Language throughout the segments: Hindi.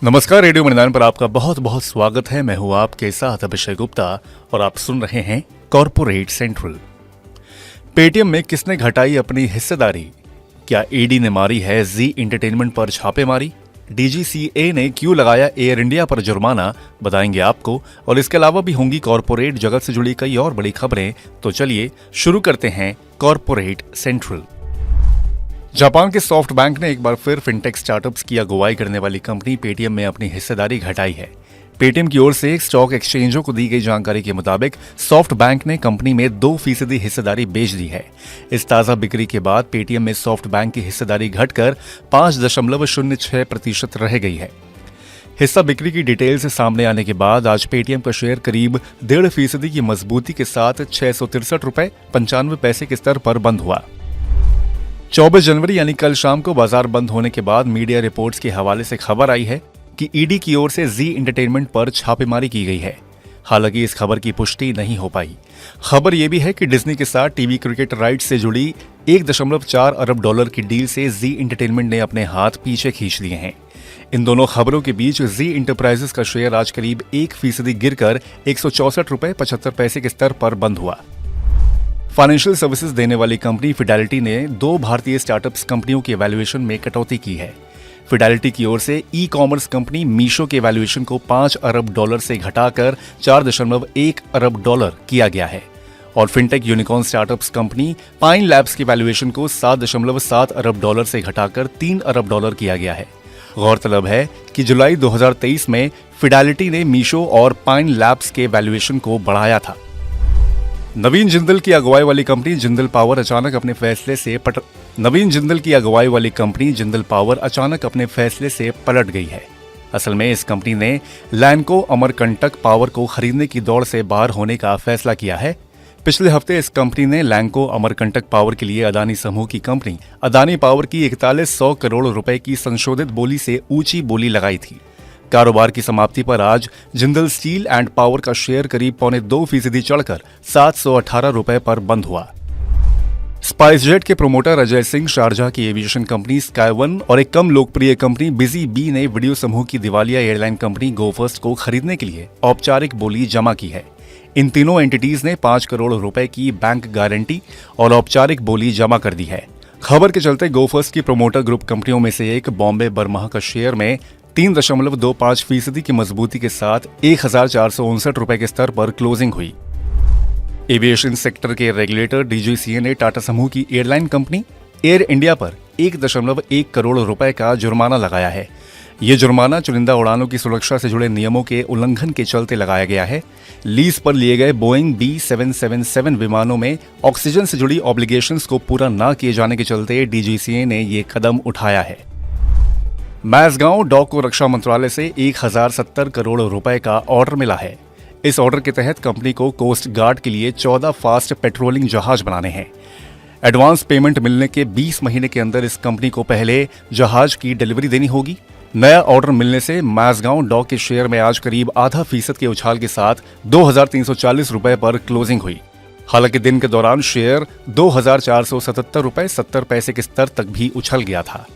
नमस्कार, रेडियो मणिनाइन पर आपका बहुत बहुत स्वागत है। मैं हूं आपके साथ अभिषेक गुप्ता और आप सुन रहे हैं कॉर्पोरेट सेंट्रल। पेटीएम में किसने घटाई अपनी हिस्सेदारी? क्या ईडी ने मारी है जी एंटरटेनमेंट पर छापेमारी? डीजीसीए ने क्यों लगाया एयर इंडिया पर जुर्माना? बताएंगे आपको। और इसके अलावा भी होंगी कॉर्पोरेट जगत से जुड़ी कई और बड़ी खबरें। तो चलिए शुरू करते हैं कॉर्पोरेट सेंट्रल। जापान के सॉफ्ट बैंक ने एक बार फिर फिनटेक स्टार्टअप्स की अगुवाई करने वाली कंपनी पेटीएम में अपनी हिस्सेदारी घटाई है। पेटीएम की ओर से स्टॉक एक्सचेंजों को दी गई जानकारी के मुताबिक सॉफ्ट बैंक ने कंपनी में 2% हिस्सेदारी बेच दी है। इस ताजा बिक्री के बाद पेटीएम में सॉफ्ट बैंक की हिस्सेदारी घटकर 5.06% रह गई है। हिस्सा बिक्री की डिटेल्स सामने आने के बाद आज पेटीएम का शेयर करीब 1.5% की मजबूती के साथ 663 रुपए 95 पैसे के स्तर पर बंद हुआ। 24 जनवरी यानी कल शाम को बाजार बंद होने के बाद मीडिया रिपोर्ट्स के हवाले से खबर आई है कि ईडी की ओर से जी एंटरटेनमेंट पर छापेमारी की गई है। हालांकि इस खबर की पुष्टि नहीं हो पाई। खबर यह भी है कि डिज्नी के साथ टीवी क्रिकेट राइट्स से जुड़ी 1.4 अरब डॉलर की डील से जी एंटरटेनमेंट ने अपने हाथ पीछे खींच लिए हैं। इन दोनों खबरों के बीच जी इंटरप्राइजेस का शेयर आज करीब 1% गिरकर 164 रुपए 75 पैसे के स्तर पर बंद हुआ। फाइनेंशियल सर्विसेज देने वाली कंपनी फिडेलिटी ने 2 भारतीय स्टार्टअप्स कंपनियों के वैल्यूएशन में कटौती की है। फिडेलिटी की ओर से ई कॉमर्स कंपनी मीशो के वैल्यूएशन को 5 अरब डॉलर से घटाकर 4.1 अरब डॉलर किया गया है और fintech unicorn startups company pine labs के वैल्यूएशन को 7.7 अरब डॉलर से घटाकर 3 अरब डॉलर किया गया है। गौरतलब है कि जुलाई 2023 में फिडेलिटी ने मीशो और पाइन लैब्स के वैल्यूएशन को बढ़ाया था। नवीन जिंदल की अगुवाई वाली कंपनी जिंदल पावर अचानक अपने फैसले से पलट गई है। असल में इस कंपनी ने लैंको अमरकंटक पावर को खरीदने की दौड़ से बाहर होने का फैसला किया है। पिछले हफ्ते इस कंपनी ने लैंको अमरकंटक पावर के लिए अदानी समूह की कंपनी अदानी पावर की 4100 करोड़ रुपए की संशोधित बोली से ऊंची बोली लगाई थी। कारोबार की समाप्ति पर आज जिंदल स्टील एंड पावर का शेयर करीब 2.25% चढ़कर 718 रुपए पर बंद हुआ। स्पाइसजेट के प्रोमोटर अजय सिंह, शारजाह की एविएशन कंपनी स्काई वन और एक कम लोकप्रिय कंपनी बिजी बी ने वीडियो समूह की दिवालिया एयरलाइन कंपनी गो फर्स्ट को खरीदने के लिए औपचारिक बोली जमा की है। इन तीनों एंटिटीज ने 5 करोड़ रुपए की बैंक गारंटी और औपचारिक बोली जमा कर दी है। खबर के चलते गो फर्स्ट की प्रोमोटर ग्रुप कंपनियों में से एक बॉम्बे बर्मा का शेयर में 3.25% की मजबूती के साथ 1459 रुपए के स्तर पर क्लोजिंग हुई। एविएशन सेक्टर के रेगुलेटर डीजीसीए ने टाटा समूह की एयरलाइन कंपनी एयर इंडिया पर 1.1 करोड़ रुपए का जुर्माना लगाया है। ये जुर्माना चुनिंदा उड़ानों की सुरक्षा से जुड़े नियमों के उल्लंघन के चलते लगाया गया है। लीज पर लिए गए बोइंग B777 विमानों में ऑक्सीजन से जुड़ी ऑब्लिगेशंस को पूरा न किए जाने के चलते डीजीसीए ने ये कदम उठाया है। मैसगांव डॉक को रक्षा मंत्रालय से 1070 करोड़ रुपए का ऑर्डर मिला है। इस ऑर्डर के तहत कंपनी को कोस्ट गार्ड के लिए 14 फास्ट पेट्रोलिंग जहाज बनाने हैं। एडवांस पेमेंट मिलने के 20 महीने के अंदर इस कंपनी को पहले जहाज की डिलीवरी देनी होगी। नया ऑर्डर मिलने से मैसगांव डॉक के शेयर में आज करीब 0.5% के उछाल के साथ 2340 रुपए पर क्लोजिंग हुई। हालांकि दिन के दौरान शेयर 2477 रुपए 70 पैसे के स्तर तक भी उछल गया था।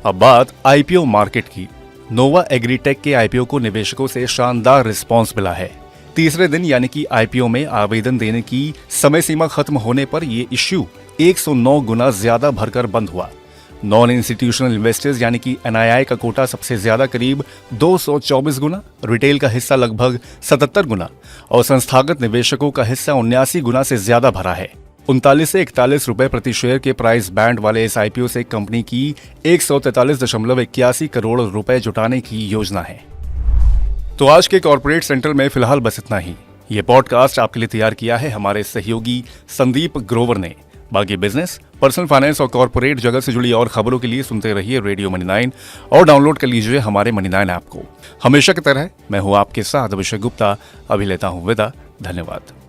अब बात आईपीओ मार्केट की। नोवा एग्रीटेक के आईपीओ को निवेशकों से शानदार रिस्पांस मिला है। तीसरे दिन यानी कि आईपीओ में आवेदन देने की समय सीमा खत्म होने पर यह इश्यू 109 गुना ज्यादा भरकर बंद हुआ। नॉन इंस्टीट्यूशनल इन्वेस्टर्स यानी कि एनआईआई का कोटा सबसे ज्यादा करीब 224 गुना, रिटेल का हिस्सा लगभग 77 गुना और संस्थागत निवेशकों का हिस्सा 79 गुना से ज्यादा भरा है। 39 से 41 रुपए प्रति शेयर के प्राइस बैंड वाले इस आईपीओ से कंपनी की 143.81 करोड़ रुपए जुटाने की योजना है। तो आज के कॉर्पोरेट सेंट्रल में फिलहाल बस इतना ही। ये पॉडकास्ट आपके लिए तैयार किया है हमारे सहयोगी संदीप ग्रोवर ने। बाकी बिजनेस, पर्सनल फाइनेंस और कॉर्पोरेट जगत से जुड़ी और खबरों के लिए सुनते रहिए रेडियो मणिनाइन और डाउनलोड कर लीजिए हमारे मणिनाइन ऐप को। हमेशा की तरह मैं हूं आपके साथ अभिषेक गुप्ता। अभी लेता हूं विदा। धन्यवाद।